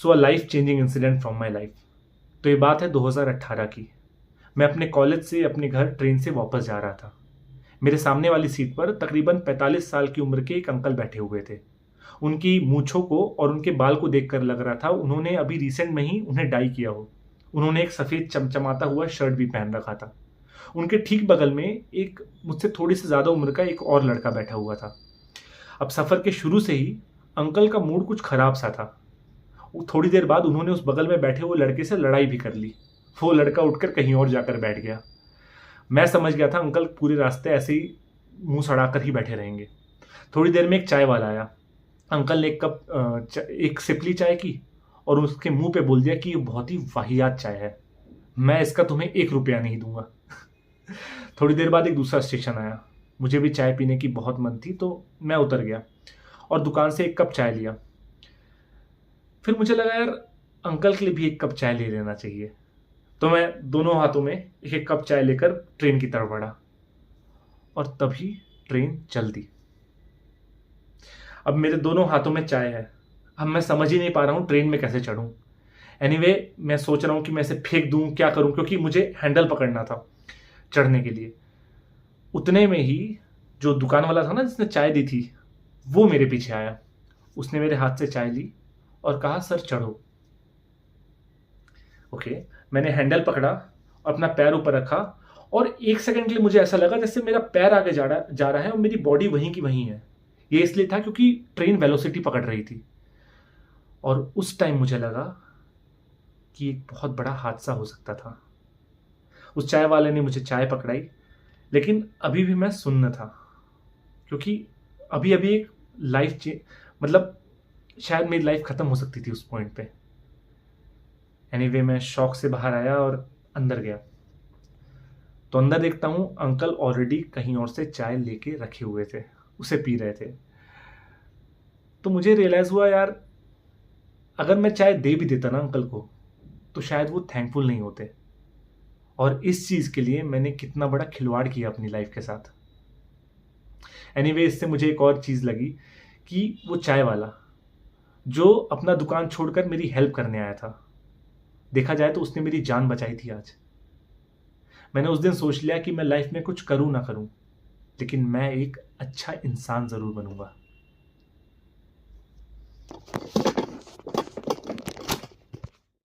So a life changing incident from my life. तो ये बात है 2018 की। मैं अपने कॉलेज से अपने घर ट्रेन से वापस जा रहा था। मेरे सामने वाली सीट पर तकरीबन 45 साल की उम्र के एक अंकल बैठे हुए थे। उनकी मूंछों को और उनके बाल को देखकर लग रहा था उन्होंने अभी रिसेंट में ही उन्हें डाई किया हो। उन्होंने एक सफ़ेद चमचमाता हुआ शर्ट भी पहन रखा था। उनके ठीक बगल में एक मुझसे थोड़ी सी ज़्यादा उम्र का एक और लड़का बैठा हुआ था। अब सफ़र के शुरू से ही अंकल का मूड कुछ ख़राब सा था। थोड़ी देर बाद उन्होंने उस बगल में बैठे हुए लड़के से लड़ाई भी कर ली। वो लड़का उठकर कहीं और जाकर बैठ गया। मैं समझ गया था अंकल पूरे रास्ते ऐसे ही मुंह सड़ाकर ही बैठे रहेंगे। थोड़ी देर में एक चाय वाला आया। अंकल ने एक सिपली चाय की और उसके मुंह पे बोल दिया कि ये बहुत ही वाहियात चाय है, मैं इसका तुम्हें 1 रुपया नहीं दूंगा। थोड़ी देर बाद एक दूसरा स्टेशन आया। मुझे भी चाय पीने की बहुत मन थी तो मैं उतर गया और दुकान से एक कप चाय लिया। फिर मुझे लगा यार अंकल के लिए भी एक कप चाय ले लेना चाहिए। तो मैं दोनों हाथों में एक एक कप चाय लेकर ट्रेन की तरफ बढ़ा और तभी ट्रेन चल दी। अब मेरे दोनों हाथों में चाय है। अब मैं समझ ही नहीं पा रहा हूँ ट्रेन में कैसे चढ़ूं। एनीवे मैं सोच रहा हूँ कि मैं इसे फेंक दूं, क्या करूं, क्योंकि मुझे हैंडल पकड़ना था चढ़ने के लिए। उतने में ही जो दुकान वाला था ना जिसने चाय दी थी, वो मेरे पीछे आया। उसने मेरे हाथ से चाय ली और कहा सर चढ़ो। ओके, मैंने हैंडल पकड़ा, अपना पैर ऊपर रखा और 1 सेकंड के लिए मुझे ऐसा लगा जैसे मेरा पैर आगे जा रहा है और मेरी बॉडी वहीं की वहीं है। ये इसलिए था क्योंकि ट्रेन वेलोसिटी पकड़ रही थी। और उस टाइम मुझे लगा कि एक बहुत बड़ा हादसा हो सकता था। उस चाय वाले ने मुझे चाय पकड़ाई, लेकिन अभी भी मैं सुन्न था, क्योंकि अभी अभी एक लाइफ मतलब शायद मेरी लाइफ खत्म हो सकती थी उस पॉइंट पे। एनीवे मैं शॉक से बाहर आया और अंदर गया। तो अंदर देखता हूँ अंकल ऑलरेडी कहीं और से चाय लेके रखे हुए थे, उसे पी रहे थे। तो मुझे रियलाइज हुआ यार अगर मैं चाय दे भी देता ना अंकल को तो शायद वो थैंकफुल नहीं होते। और इस चीज के लिए मैंने कितना बड़ा खिलवाड़ किया अपनी लाइफ के साथ। एनीवे इससे मुझे एक और चीज लगी कि वो चाय वाला जो अपना दुकान छोड़कर मेरी हेल्प करने आया था, देखा जाए तो उसने मेरी जान बचाई थी आज। मैंने उस दिन सोच लिया कि मैं लाइफ में कुछ करूं ना करूं, लेकिन मैं एक अच्छा इंसान जरूर बनूंगा।